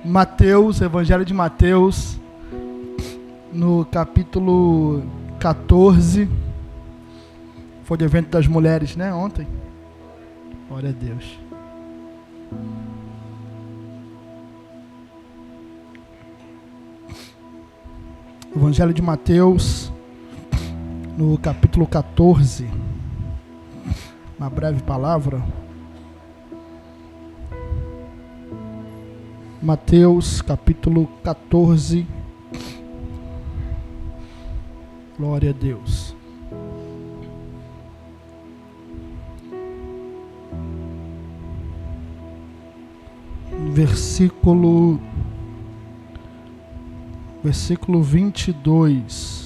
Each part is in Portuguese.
Mateus, Evangelho de Mateus, no capítulo 14. Foi o evento das mulheres, né? Ontem. Glória a Deus. Evangelho de Mateus, no capítulo 14. Uma breve palavra. Mateus, capítulo 14. Glória a Deus. Versículo 22.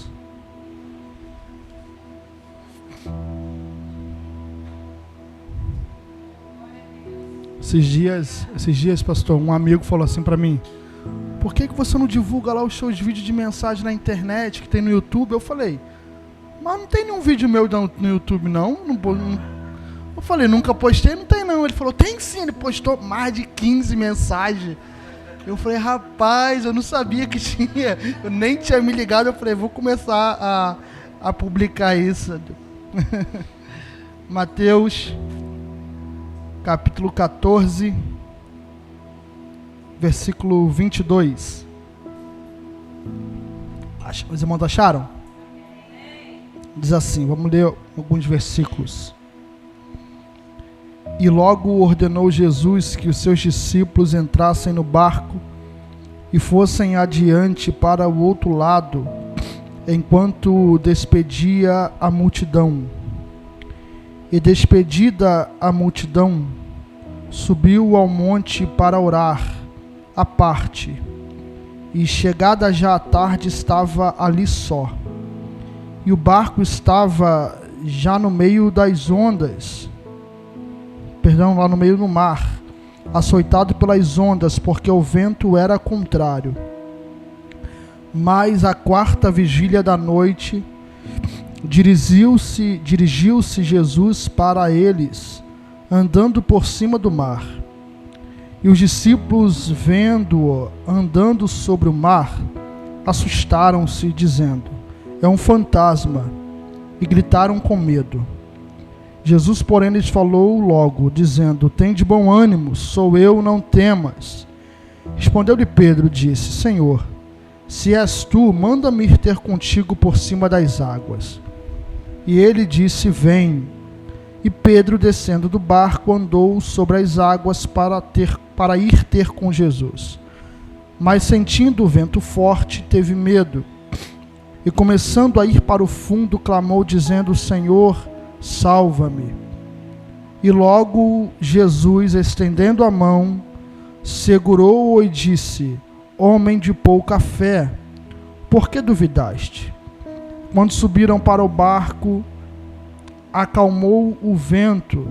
Esses dias, pastor, um amigo falou assim para mim: por que você não divulga lá os seus vídeos de mensagem na internet que tem no YouTube? Eu falei: mas não tem nenhum vídeo meu no YouTube não. Eu falei: nunca postei, não tem não. Ele falou: tem sim, ele postou mais de 15 mensagens. Eu falei: rapaz, eu não sabia que tinha, eu nem tinha me ligado. Eu falei: vou começar a publicar isso. Mateus, capítulo 14, versículo 22. Os irmãos acharam? Diz assim, vamos ler alguns versículos. E logo ordenou Jesus que os seus discípulos entrassem no barco e fossem adiante para o outro lado, enquanto despedia a multidão. E despedida a multidão, subiu ao monte para orar, à parte. E chegada já a tarde, estava ali só. E o barco estava já no meio das ondas, lá no meio do mar, açoitado pelas ondas, porque o vento era contrário. Mas à quarta vigília da noite, dirigiu-se Jesus para eles, andando por cima do mar. E os discípulos, vendo-o andando sobre o mar, assustaram-se, dizendo: é um fantasma, e gritaram com medo. Jesus, porém, lhes falou logo, dizendo: tende bom ânimo, sou eu, não temas. Respondeu-lhe Pedro, disse: Senhor, se és tu, manda-me ir ter contigo por cima das águas. E ele disse: vem. E Pedro, descendo do barco, andou sobre as águas para ir ter com Jesus. Mas, sentindo o vento forte, teve medo. E, começando a ir para o fundo, clamou, dizendo: Senhor, salva-me. E logo Jesus, estendendo a mão, segurou-o e disse: homem de pouca fé, por que duvidaste? Quando subiram para o barco, acalmou o vento.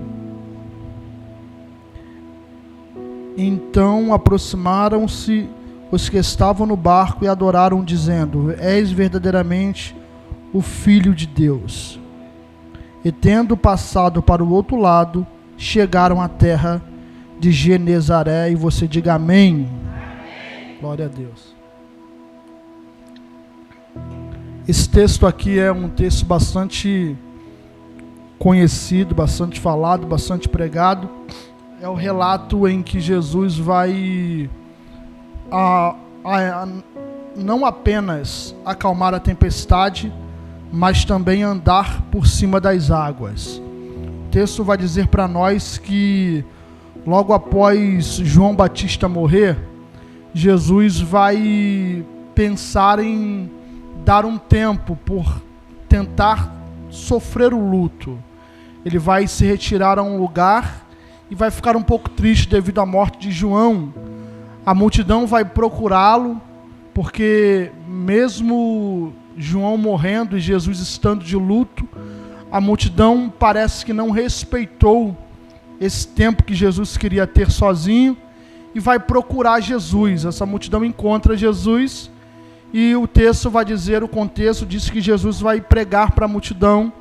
Então aproximaram-se os que estavam no barco e adoraram, dizendo: és verdadeiramente o Filho de Deus. E tendo passado para o outro lado, chegaram à terra de Genezaré. E você diga amém. Amém. Glória a Deus. Esse texto aqui é um texto bastante conhecido, bastante falado, bastante pregado. É o relato em que Jesus vai não apenas acalmar a tempestade, mas também andar por cima das águas. O texto vai dizer para nós que logo após João Batista morrer, Jesus vai pensar em dar um tempo por tentar sofrer o luto. Ele vai se retirar a um lugar e vai ficar um pouco triste devido à morte de João. A multidão vai procurá-lo, porque mesmo João morrendo e Jesus estando de luto, a multidão parece que não respeitou esse tempo que Jesus queria ter sozinho e vai procurar Jesus. Essa multidão encontra Jesus e o texto vai dizer, o contexto diz que Jesus vai pregar para a multidão.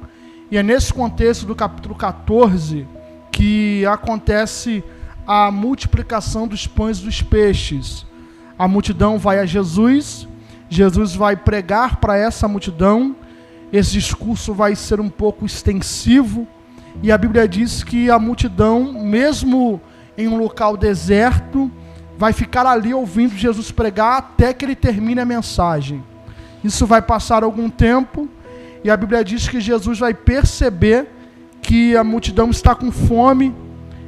E é nesse contexto do capítulo 14 que acontece a multiplicação dos pães e dos peixes. A multidão vai a Jesus, Jesus vai pregar para essa multidão, esse discurso vai ser um pouco extensivo, e a Bíblia diz que a multidão, mesmo em um local deserto, vai ficar ali ouvindo Jesus pregar até que ele termine a mensagem. Isso vai passar algum tempo, e a Bíblia diz que Jesus vai perceber que a multidão está com fome,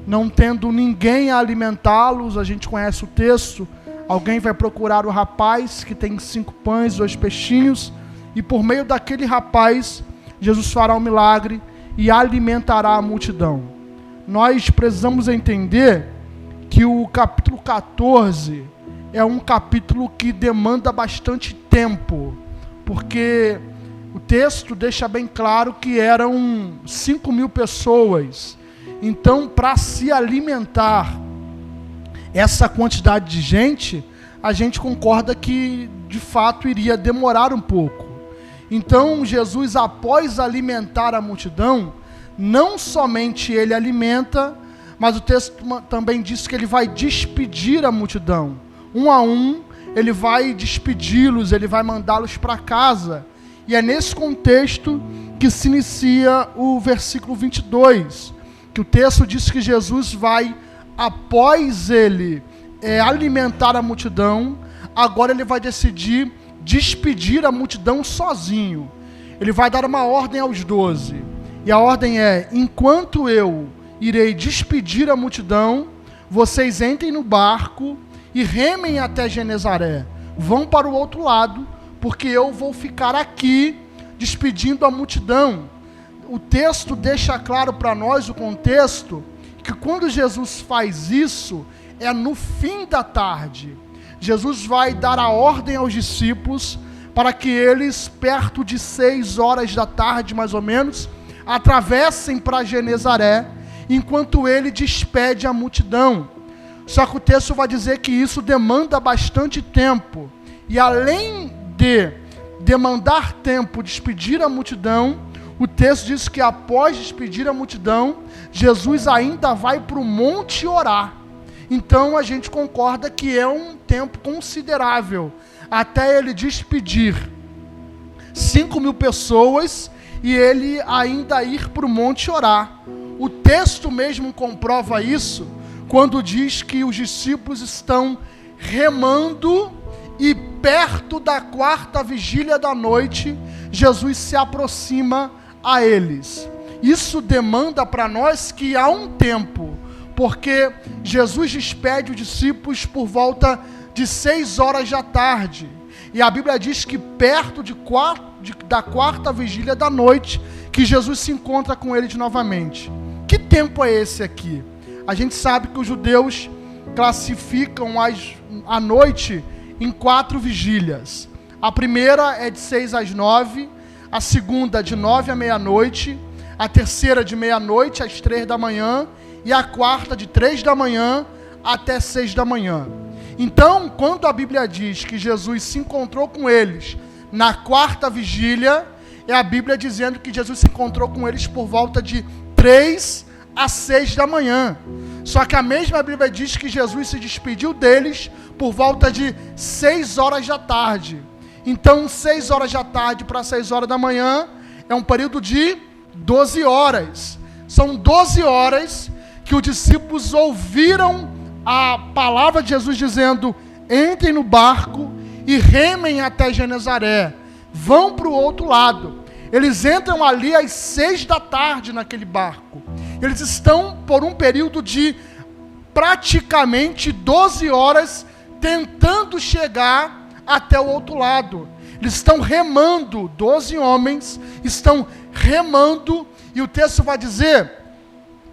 não tendo ninguém a alimentá-los. A gente conhece o texto, alguém vai procurar o rapaz que tem 5 pães e 2 peixinhos, e por meio daquele rapaz, Jesus fará um milagre e alimentará a multidão. Nós precisamos entender que o capítulo 14 é um capítulo que demanda bastante tempo, porque o texto deixa bem claro que eram 5.000 pessoas. Então, para se alimentar essa quantidade de gente, a gente concorda que de fato iria demorar um pouco. Então Jesus, após alimentar a multidão, não somente ele alimenta, mas o texto também diz que ele vai despedir a multidão. Um a um, ele vai despedi-los, ele vai mandá-los para casa. E é nesse contexto que se inicia o versículo 22, que o texto diz que Jesus vai, após ele alimentar a multidão, agora ele vai decidir despedir a multidão sozinho. Ele vai dar uma ordem aos 12. E a ordem é: enquanto eu irei despedir a multidão, vocês entrem no barco e remem até Genezaré. Vão para o outro lado, porque eu vou ficar aqui despedindo a multidão. O texto deixa claro para nós, o contexto, que quando Jesus faz isso, é no fim da tarde. Jesus vai dar a ordem aos discípulos para que eles, perto de 6 horas da tarde, mais ou menos, atravessem para Genezaré, enquanto ele despede a multidão. Só que o texto vai dizer que isso demanda bastante tempo. E além de demandar tempo, despedir a multidão, o texto diz que após despedir a multidão, Jesus ainda vai para o monte orar. Então a gente concorda que é um tempo considerável até ele despedir 5.000 pessoas e ele ainda ir para o monte orar. O texto mesmo comprova isso quando diz que os discípulos estão remando e perto da 4ª vigília da noite, Jesus se aproxima a eles. Isso demanda para nós que há um tempo, porque Jesus despede os discípulos por volta de 6 horas da tarde. E a Bíblia diz que perto da 4ª vigília da noite, que Jesus se encontra com eles novamente. Que tempo é esse aqui? A gente sabe que os judeus classificam a noite em 4 vigílias. A primeira é de 6 às 9, a segunda de 9 à meia-noite, a terceira de meia-noite às 3 da manhã, e a 4ª de 3 da manhã até 6 da manhã. Então, quando a Bíblia diz que Jesus se encontrou com eles na 4ª vigília, é a Bíblia dizendo que Jesus se encontrou com eles por volta de 3 a 6 da manhã. Só que a mesma Bíblia diz que Jesus se despediu deles por volta de 6 horas da tarde. Então, 6 horas da tarde para 6 horas da manhã é um período de 12 horas. São 12 horas que os discípulos ouviram a palavra de Jesus dizendo: entrem no barco e remem até Genezaré, vão para o outro lado. Eles entram ali às 6 da tarde naquele barco. Eles estão por um período de praticamente 12 horas tentando chegar até o outro lado. Eles estão remando, 12 homens estão remando, e o texto vai dizer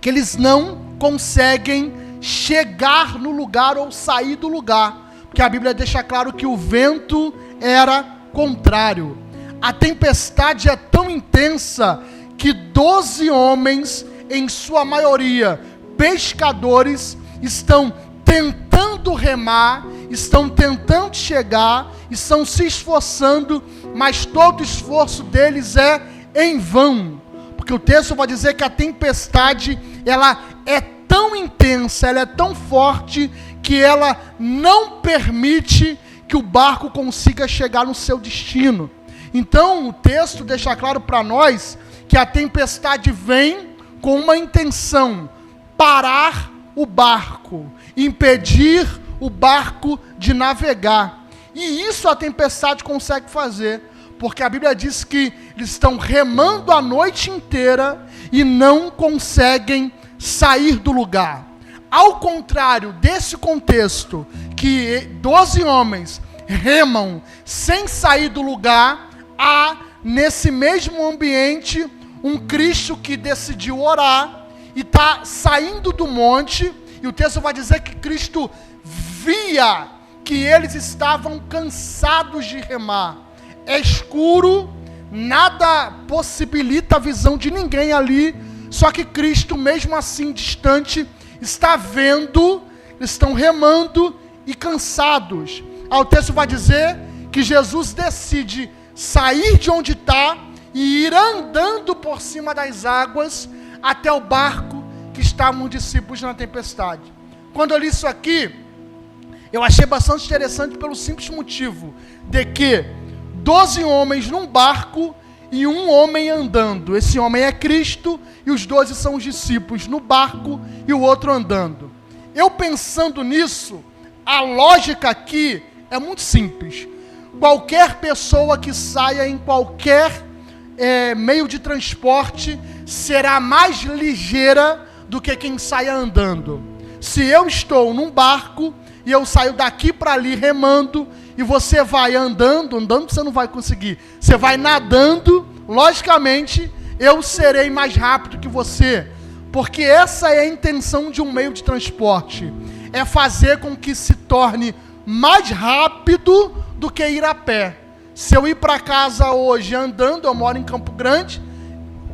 que eles não conseguem chegar no lugar ou sair do lugar, porque a Bíblia deixa claro que o vento era contrário. A tempestade é tão intensa que 12 homens, em sua maioria pescadores, estão tentando remar, estão tentando chegar, estão se esforçando, mas todo o esforço deles é em vão, porque o texto vai dizer que a tempestade, ela é tão intensa, ela é tão forte, que ela não permite que o barco consiga chegar no seu destino. Então o texto deixa claro para nós que a tempestade vem com uma intenção: parar o barco, impedir o barco de navegar. E isso a tempestade consegue fazer, porque a Bíblia diz que eles estão remando a noite inteira e não conseguem sair do lugar. Ao contrário desse contexto, que 12 homens remam sem sair do lugar, há nesse mesmo ambiente um Cristo que decidiu orar e está saindo do monte, e o texto vai dizer que Cristo via que eles estavam cansados de remar. É escuro, nada possibilita a visão de ninguém ali, só que Cristo, mesmo assim distante, está vendo, estão remando e cansados. O texto vai dizer que Jesus decide sair de onde está e ir andando por cima das águas até o barco que estavam os discípulos na tempestade. Quando eu li isso aqui, eu achei bastante interessante pelo simples motivo de que 12 homens num barco e um homem andando. Esse homem é Cristo e os 12 são os discípulos no barco e o outro andando. Eu pensando nisso, a lógica aqui é muito simples. Qualquer pessoa que saia em qualquer meio de transporte será mais ligeira do que quem saia andando. Se eu estou num barco e eu saio daqui para ali remando, e você vai andando você não vai conseguir, você vai nadando, logicamente eu serei mais rápido que você, porque essa é a intenção de um meio de transporte, é fazer com que se torne mais rápido do que ir a pé. Se eu ir para casa hoje andando, eu moro em Campo Grande,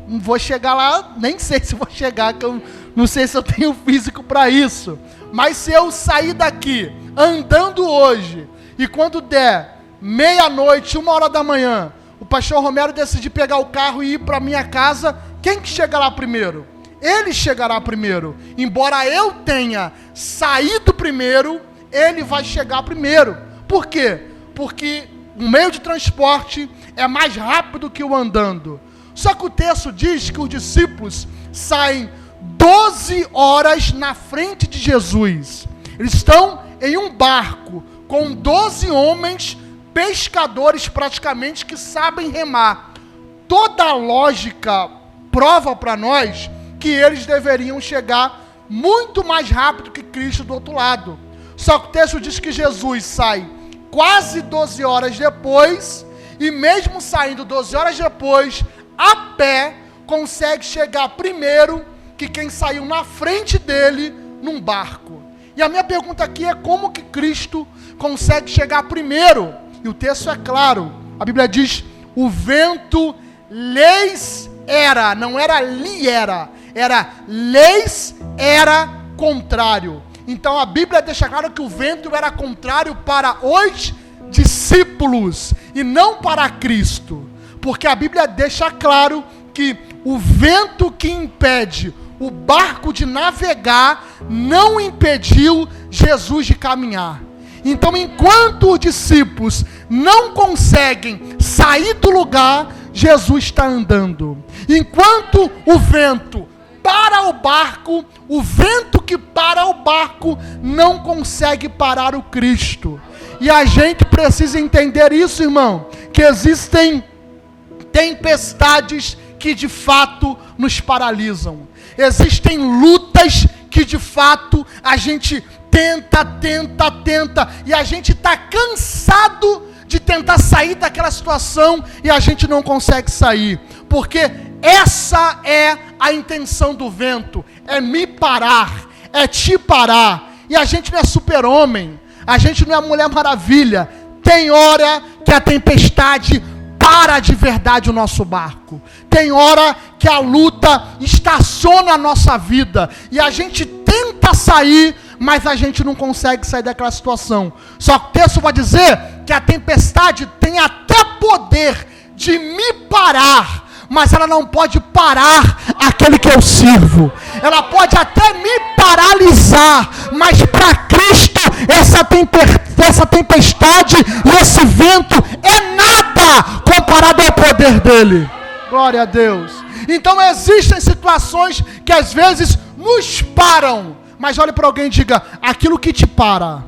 não vou chegar lá, nem sei se vou chegar, que eu não sei se eu tenho físico para isso, mas se eu sair daqui andando hoje, e quando der meia-noite, 1h da manhã, o pastor Romero decidir pegar o carro e ir para minha casa, quem que chegará primeiro? Ele chegará primeiro. Embora eu tenha saído primeiro, ele vai chegar primeiro. Por quê? Porque o meio de transporte é mais rápido que o andando. Só que o texto diz que os discípulos saem 12 horas na frente de Jesus. Eles estão em um barco com 12 homens pescadores praticamente que sabem remar. Toda a lógica prova para nós que eles deveriam chegar muito mais rápido que Cristo do outro lado. Só que o texto diz que Jesus sai quase 12 horas depois, e mesmo saindo 12 horas depois, a pé, consegue chegar primeiro que quem saiu na frente dele num barco. E a minha pergunta aqui é: como que Cristo consegue chegar primeiro? E o texto é claro, a Bíblia diz: o vento lhes era, não era lhe era lhes era contrário. Então a Bíblia deixa claro que o vento era contrário para os discípulos e não para Cristo, porque a Bíblia deixa claro que o vento que impede o barco de navegar não impediu Jesus de caminhar. Então, enquanto os discípulos não conseguem sair do lugar, Jesus está andando. Enquanto o vento para o barco, o vento que para o barco não consegue parar o Cristo. E a gente precisa entender isso, irmão, que existem tempestades que de fato nos paralisam. Existem lutas que de fato a gente tenta, e a gente está cansado de tentar sair daquela situação e a gente não consegue sair, porque essa é a intenção do vento, é me parar, é te parar. E a gente não é super-homem, a gente não é Mulher Maravilha. Tem hora que a tempestade para de verdade o nosso barco. Tem hora que a luta estaciona a nossa vida e a gente tenta sair, mas a gente não consegue sair daquela situação. Só que o texto vai dizer que a tempestade tem até poder de me parar, mas ela não pode parar aquele que eu sirvo. ela pode até me paralisar, mas para Cristo essa tempestade e esse vento é nada comparado ao poder dele. Glória a Deus. Então existem situações que às vezes nos param, mas olhe para alguém e diga: aquilo que te para.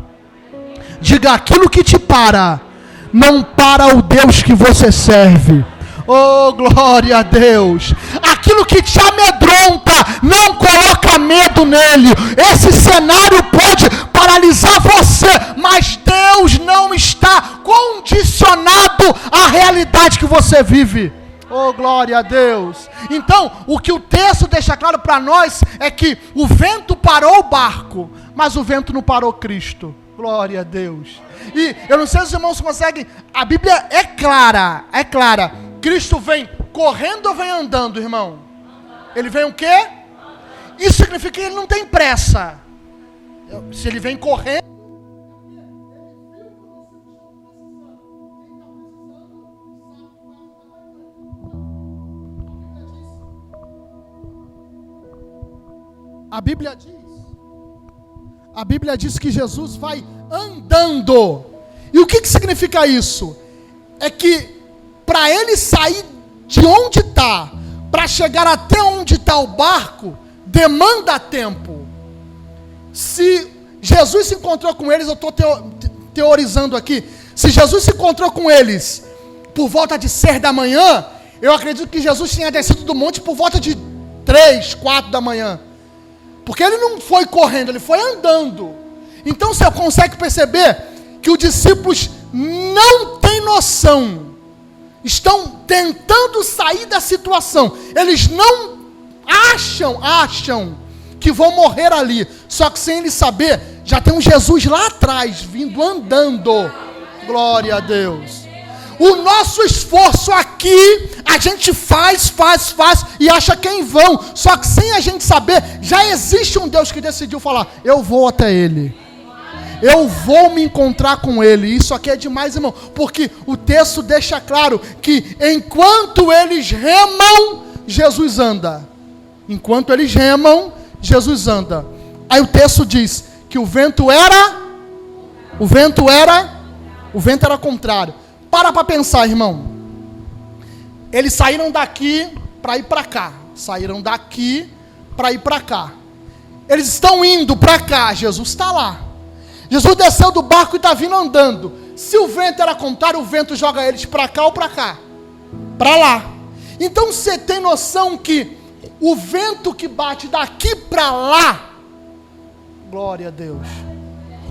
Diga: aquilo que te para, não para o Deus que você serve. Oh, glória a Deus. Aquilo que te amedronta, não coloca medo nele. Esse cenário pode paralisar você, mas Deus não está condicionado à realidade que você vive. Oh, glória a Deus. Então, o que o texto deixa claro para nós é que o vento parou o barco, mas o vento não parou Cristo. Glória a Deus. E eu não sei se os irmãos conseguem, a Bíblia é clara. Cristo vem correndo ou vem andando, irmão? Ele vem o quê? Isso significa que ele não tem pressa. Se ele vem correndo, a Bíblia diz que Jesus vai andando. E o que significa isso? É que para ele sair de onde está, para chegar até onde está o barco, demanda tempo. Se Jesus se encontrou com eles, eu estou teorizando aqui, se Jesus se encontrou com eles por volta de 6 da manhã, eu acredito que Jesus tinha descido do monte por volta de 3, 4 da manhã. Porque ele não foi correndo, ele foi andando. Então você consegue perceber que os discípulos não têm noção. Estão tentando sair da situação. Eles não acham que vão morrer ali. Só que sem eles saber, já tem um Jesus lá atrás, vindo andando. Glória a Deus. O nosso esforço aqui, a gente faz e acha que é em vão. Só que sem a gente saber, já existe um Deus que decidiu falar: eu vou até Ele. Eu vou me encontrar com Ele. Isso aqui é demais, irmão. Porque o texto deixa claro que enquanto eles remam, Jesus anda. Enquanto eles remam, Jesus anda. Aí o texto diz que o vento era contrário. Para pensar, irmão. Eles saíram daqui para ir para cá. Saíram daqui para ir para cá. Eles estão indo para cá. Jesus está lá. Jesus desceu do barco e está vindo andando. Se o vento era contrário, o vento joga eles para cá ou para cá? Para lá. Então você tem noção que o vento que bate daqui para lá, glória a Deus,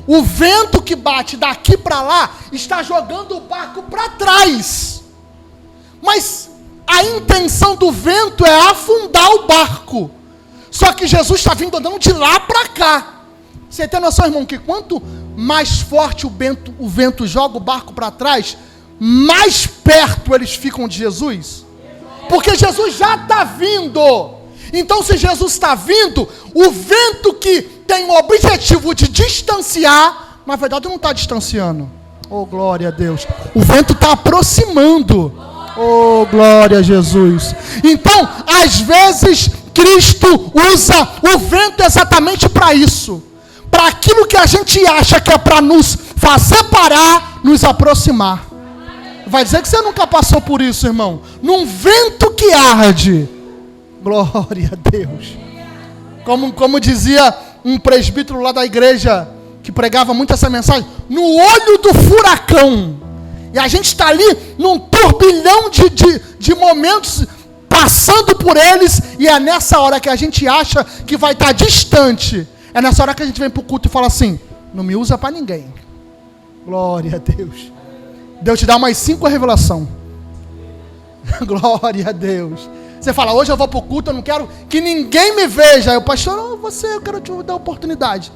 o vento que bate daqui para lá está jogando o barco para trás. Mas a intenção do vento é afundar o barco. Só que Jesus está vindo andando de lá para cá. Você tem noção, irmão, que quanto mais forte o vento joga o barco para trás, mais perto eles ficam de Jesus? Porque Jesus já está vindo. Então, se Jesus está vindo, o vento que tem o objetivo de distanciar, na verdade não está distanciando. Oh, glória a Deus. O vento está aproximando. Oh, glória a Jesus. Então, às vezes, Cristo usa o vento exatamente para isso. Para aquilo que a gente acha que é para nos fazer parar, nos aproximar. Vai dizer que você nunca passou por isso, irmão? Num vento que arde. Glória a Deus. Como dizia um presbítero lá da igreja, que pregava muito essa mensagem, no olho do furacão. E a gente está ali num turbilhão de momentos, passando por eles, e é nessa hora que a gente acha que vai estar distante. É nessa hora que a gente vem para o culto e fala assim: não me usa para ninguém. Glória a Deus. Deus te dá mais 5 revelações. Glória a Deus. Você fala: hoje eu vou para o culto, eu não quero que ninguém me veja. Aí o pastor: eu quero te dar oportunidade.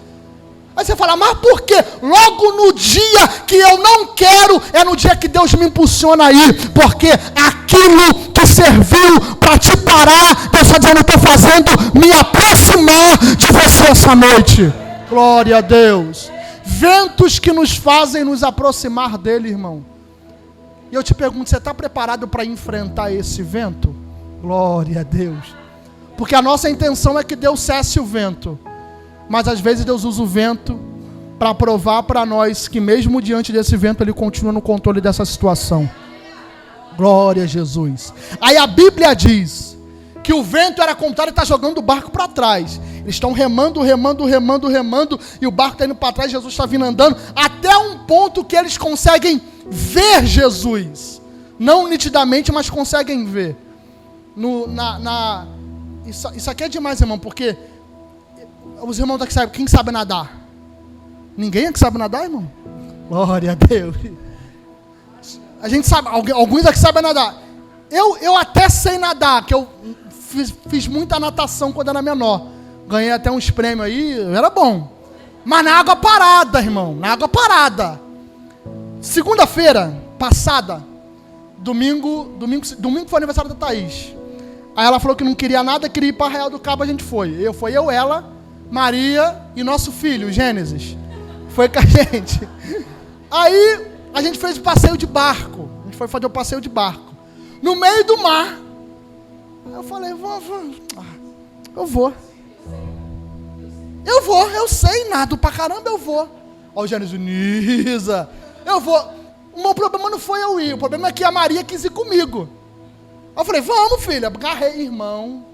Aí você fala: mas por quê? Logo no dia que eu não quero, é no dia que Deus me impulsiona aí. Porque aquilo que serviu para te parar, Deus está dizendo: eu estou fazendo me aproximar de você essa noite. Glória a Deus. Ventos que nos fazem nos aproximar dele, irmão. E eu te pergunto: você está preparado para enfrentar esse vento? Glória a Deus. Porque a nossa intenção é que Deus cesse o vento. Mas às vezes Deus usa o vento para provar para nós que mesmo diante desse vento Ele continua no controle dessa situação. Glória a Jesus. Aí a Bíblia diz que o vento era contrário e está jogando o barco para trás. Eles estão remando, e o barco está indo para trás, Jesus está vindo andando, até um ponto que eles conseguem ver Jesus. Não nitidamente, mas conseguem ver. Isso aqui é demais, irmão, porque os irmãos daqui sabem, quem sabe nadar? Ninguém aqui sabe nadar, irmão? Glória a Deus. A gente sabe, alguns aqui sabem nadar. Eu até sei nadar, que eu fiz muita natação quando era menor. Ganhei até uns prêmios aí, era bom. Mas na água parada, irmão, na água parada. Segunda-feira passada, domingo foi aniversário da Thaís. Aí ela falou que não queria nada, queria ir para Arraial do Cabo, a gente foi. Eu, ela, Maria e nosso filho, Gênesis. Foi com a gente. Aí a gente fez o passeio de barco. A gente foi fazer o passeio de barco. No meio do mar. Eu falei, eu vou. Eu sei, nado pra caramba, eu vou. Ó o Gênesis, Nisa, eu vou. O meu problema não foi eu ir, o problema é que a Maria quis ir comigo. Eu falei, vamos, filha. Agarrei, irmão.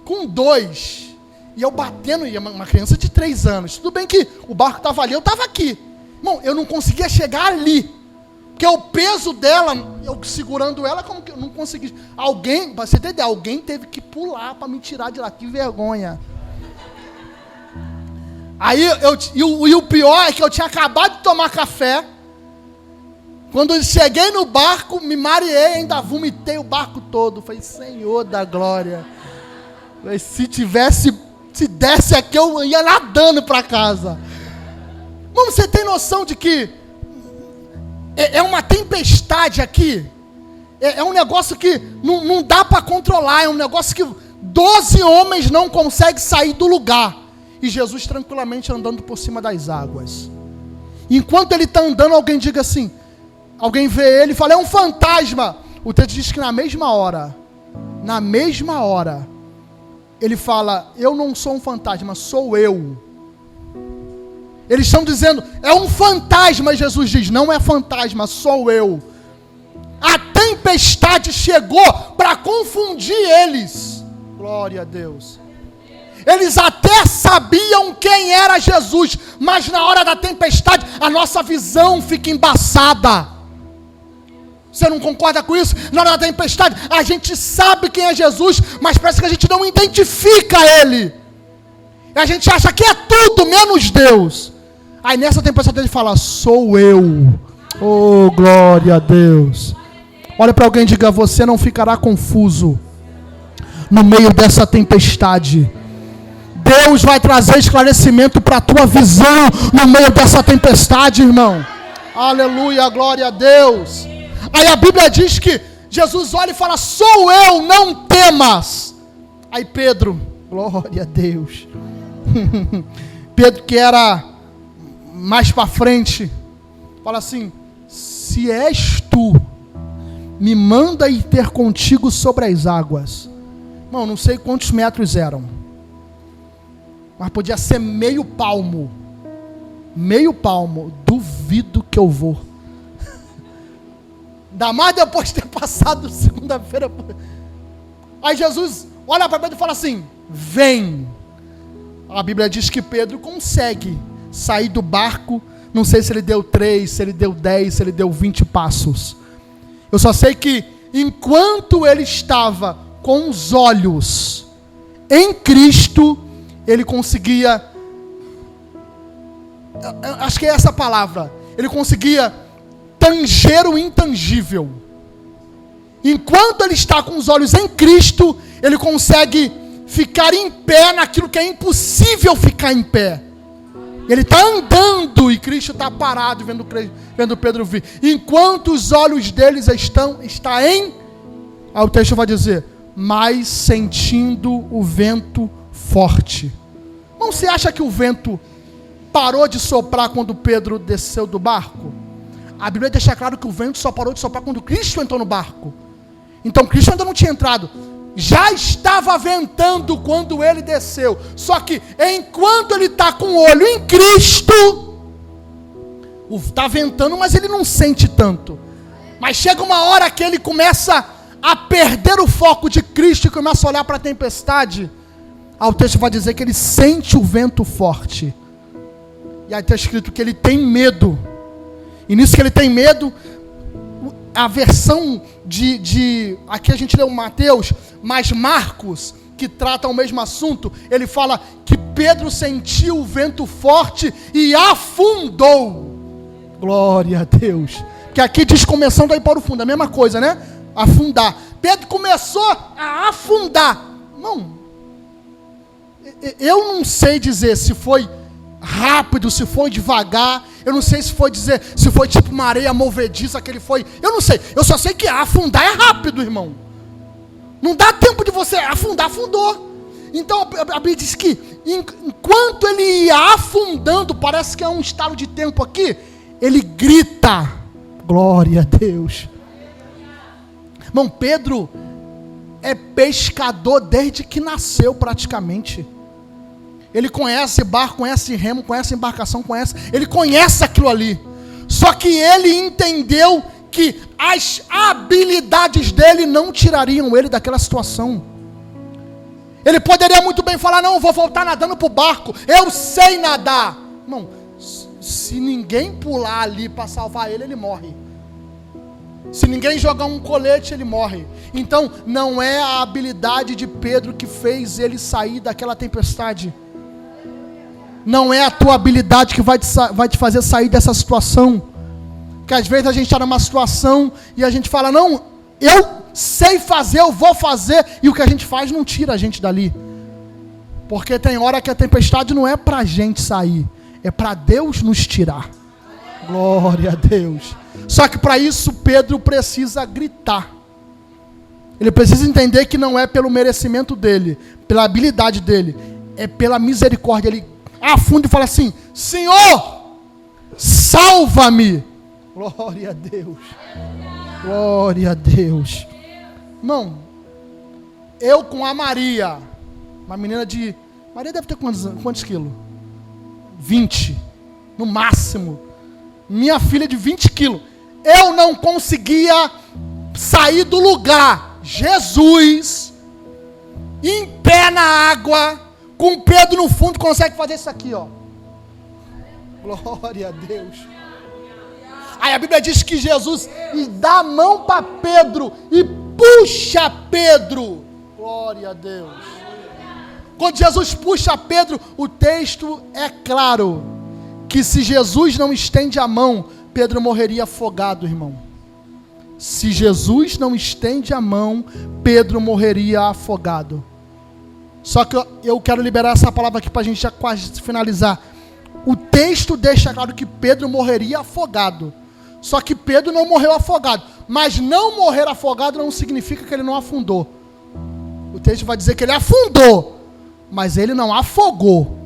Com 2. E eu batendo, e uma criança de 3 anos. Tudo bem que o barco estava ali, eu estava aqui. Irmão, eu não conseguia chegar ali. Porque o peso dela, eu segurando ela, como que eu não consegui. Pra você ter ideia, alguém teve que pular para me tirar de lá. Que vergonha. Aí, o pior é que eu tinha acabado de tomar café. Quando eu cheguei no barco, me mareei, ainda vomitei o barco todo. Falei, Senhor da glória. Falei, se desse aqui, eu ia nadando para casa. Mano, você tem noção de que é uma tempestade aqui? É um negócio que não dá para controlar. É um negócio que 12 homens não conseguem sair do lugar. E Jesus tranquilamente andando por cima das águas. Enquanto ele está andando, alguém diga assim, alguém vê ele e fala, é um fantasma. O texto diz que na mesma hora, ele fala, eu não sou um fantasma, sou eu. Eles estão dizendo, é um fantasma, e Jesus diz, não é fantasma, sou eu. A tempestade chegou para confundir eles. Glória a Deus. Eles até sabiam quem era Jesus, mas na hora da tempestade, a nossa visão fica embaçada. Você não concorda com isso? Na hora da tempestade, a gente sabe quem é Jesus, mas parece que a gente não identifica Ele. E a gente acha que é tudo menos Deus. Aí nessa tempestade ele fala, sou eu. Oh, glória a Deus. Olha para alguém e diga, você não ficará confuso no meio dessa tempestade. Deus vai trazer esclarecimento para a tua visão no meio dessa tempestade, irmão. Aleluia, glória a Deus. Aí a Bíblia diz que Jesus olha e fala, sou eu, não temas. Aí Pedro, glória a Deus. Pedro, que era mais para frente, fala assim, se és tu, me manda ir ter contigo sobre as águas. Irmão, não sei quantos metros eram, mas podia ser meio palmo. Duvido que eu vou. Ainda mais depois de ter passado segunda-feira. Aí Jesus olha para Pedro e fala assim, vem. A Bíblia diz que Pedro consegue sair do barco. Não sei se ele deu 3, se ele deu 10, se ele deu 20 passos. Eu só sei que enquanto ele estava com os olhos em Cristo, ele conseguia, acho que é essa palavra, ele conseguia tanger o intangível. Enquanto ele está com os olhos em Cristo, ele consegue ficar em pé naquilo que é impossível ficar em pé. Ele está andando e Cristo está parado vendo Pedro vir. Enquanto os olhos deles está em, aí o texto vai dizer, mas sentindo o vento forte. Não se acha que o vento parou de soprar quando Pedro desceu do barco? A Bíblia deixa claro que o vento só parou de soprar quando Cristo entrou no barco. Então Cristo ainda não tinha entrado. já estava ventando quando ele desceu. Só que enquanto ele está com o olho em Cristo, está ventando, mas ele não sente tanto. Mas chega uma hora que ele começa a perder o foco de Cristo e começa a olhar para a tempestade. O texto vai dizer que ele sente o vento forte. E aí está escrito que ele tem medo. E nisso que ele tem medo, a versão aqui a gente leu Mateus, mas Marcos, que trata o mesmo assunto, ele fala que Pedro sentiu o vento forte e afundou. Glória a Deus. Que aqui diz começando a ir para o fundo, a mesma coisa, né? Afundar. Pedro começou a afundar. Não, eu não sei dizer se foi rápido, se foi devagar. Eu não sei se foi dizer, se foi tipo uma areia movediça que ele foi. Eu não sei. Eu só sei que afundar é rápido, irmão. Não dá tempo de você afundar, afundou. Então a Bíblia diz que enquanto ele ia afundando, parece que é um estalo de tempo aqui, ele grita. Glória a Deus. Irmão, Pedro é pescador desde que nasceu praticamente. Ele conhece barco, conhece remo, conhece embarcação, ele conhece aquilo ali. Só que ele entendeu que as habilidades dele não tirariam ele daquela situação. Ele poderia muito bem falar, não, eu vou voltar nadando para o barco, eu sei nadar. Irmão, se ninguém pular ali para salvar ele, ele morre. Se ninguém jogar um colete, ele morre. Então, não é a habilidade de Pedro que fez ele sair daquela tempestade. Não é a tua habilidade que vai te fazer sair dessa situação. Que às vezes a gente está numa situação e a gente fala, não, eu sei fazer, eu vou fazer. E o que a gente faz não tira a gente dali. Porque tem hora que a tempestade não é para a gente sair, é para Deus nos tirar. Glória a Deus. Só que para isso Pedro precisa gritar. Ele precisa entender que não é pelo merecimento dele, pela habilidade dele, é pela misericórdia. Ele afunda e fala assim, Senhor, salva-me. Glória a Deus. Glória a Deus. Irmão, eu com a Maria, uma menina de... Maria deve ter quantos quilos? 20, no máximo. Minha filha de 20 quilos. Eu não conseguia sair do lugar. Jesus, em pé na água, com Pedro no fundo, consegue fazer isso aqui, ó. Glória a Deus. Aí a Bíblia diz que Jesus dá a mão para Pedro e puxa Pedro. Glória a Deus. Quando Jesus puxa Pedro, o texto é claro, que se Jesus não estende a mão, Pedro morreria afogado, irmão. Se Jesus não estende a mão, Pedro morreria afogado. Só que eu quero liberar essa palavra aqui para a gente já quase finalizar. O texto deixa claro que Pedro morreria afogado. Só que Pedro não morreu afogado. Mas não morrer afogado não significa que ele não afundou. O texto vai dizer que ele afundou, mas ele não afogou.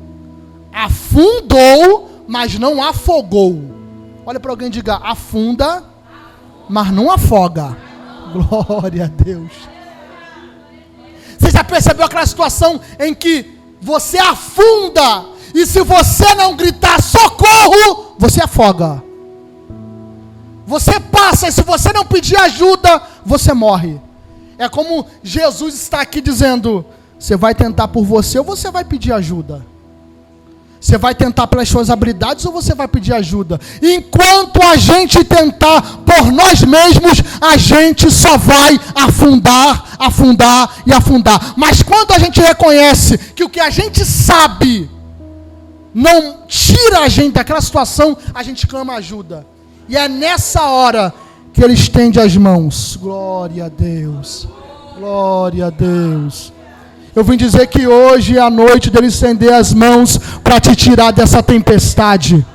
Afundou, mas não afogou. Olha para alguém e diga, afunda, mas não afoga. Glória a Deus. Você já percebeu aquela situação em que você afunda, e se você não gritar socorro, você afoga. Você passa, e se você não pedir ajuda, você morre. É como Jesus está aqui dizendo, você vai tentar por você ou você vai pedir ajuda? Você vai tentar pelas suas habilidades ou você vai pedir ajuda? Enquanto a gente tentar por nós mesmos, a gente só vai afundar, afundar e afundar. Mas quando a gente reconhece que o que a gente sabe não tira a gente daquela situação, a gente clama ajuda. E é nessa hora que ele estende as mãos. Glória a Deus. Glória a Deus. Eu vim dizer que hoje é a noite dele estender as mãos para te tirar dessa tempestade.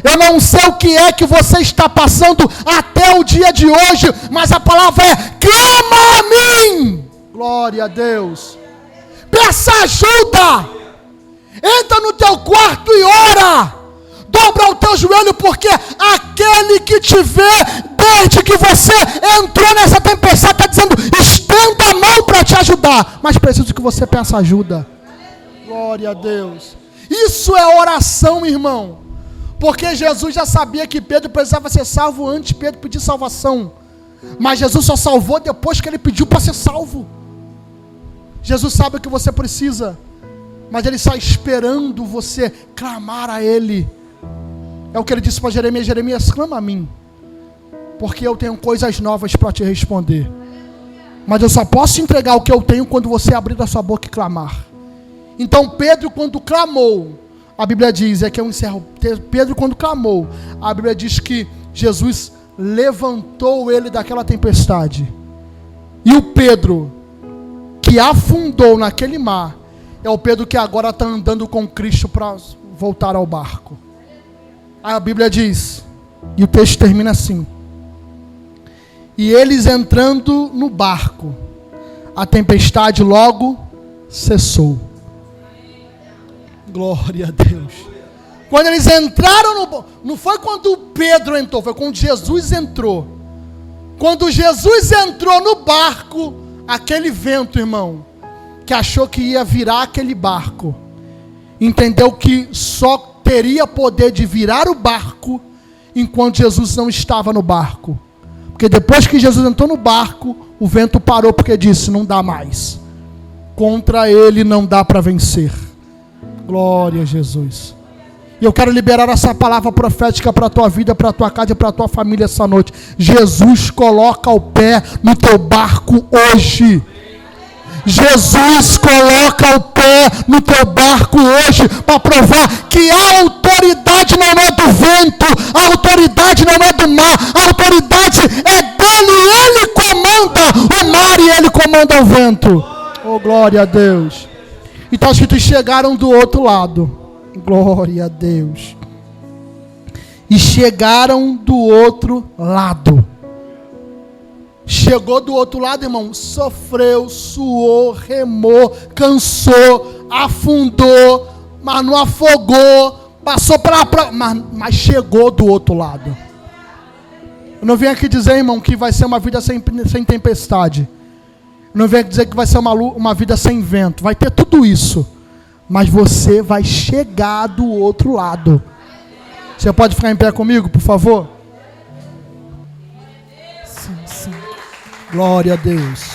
Eu não sei o que é que você está passando até o dia de hoje, mas a palavra é, clama a mim. Glória a Deus. Peça ajuda. Entra no teu quarto e ora. Dobra o teu joelho, porque aquele que te vê desde que você entrou nessa tempestade está dizendo, estenda a mão para te preciso que você peça ajuda. Glória a Deus. Isso é oração, irmão. Porque Jesus já sabia que Pedro precisava ser salvo antes de Pedro pedir salvação. Mas Jesus só salvou depois que ele pediu para ser salvo. Jesus sabe o que você precisa, mas Ele está esperando você clamar a Ele. É o que Ele disse para Jeremias: Jeremias, clama a mim, porque eu tenho coisas novas para te responder. Mas eu só posso entregar o que eu tenho quando você abrir a sua boca e clamar. Então Pedro, quando clamou, a Bíblia diz, que eu encerro, Pedro quando clamou, a Bíblia diz que Jesus levantou ele daquela tempestade. E o Pedro que afundou naquele mar é o Pedro que agora está andando com Cristo para voltar ao barco. A Bíblia diz, e o texto termina assim: e eles entrando no barco, a tempestade logo cessou. Glória a Deus. Quando eles entraram no barco, não foi quando Pedro entrou, foi quando Jesus entrou. Quando Jesus entrou no barco, aquele vento, irmão, que achou que ia virar aquele barco, entendeu que só teria poder de virar o barco enquanto Jesus não estava no barco. Porque depois que Jesus entrou no barco, o vento parou, porque disse: não dá mais. Contra ele não dá para vencer. Glória a Jesus. E eu quero liberar essa palavra profética para a tua vida, para a tua casa e para a tua família essa noite. Jesus coloca o pé no teu barco hoje. Jesus coloca o pé no teu barco hoje para provar que a autoridade não é do vento, a autoridade não é do mar, a autoridade é dele. Ele comanda o mar e ele comanda o vento. Oh, glória a Deus. Então os que chegaram do outro lado. Glória a Deus. E chegaram do outro lado. Chegou do outro lado, irmão, sofreu, suou, remou, cansou, afundou, mas não afogou, passou mas chegou do outro lado. Eu não venho aqui dizer, irmão, que vai ser uma vida sem tempestade. Eu não venho aqui dizer que vai ser uma vida sem vento. Vai ter tudo isso, mas você vai chegar do outro lado. Você pode ficar em pé comigo, por favor? Sim. Glória a Deus.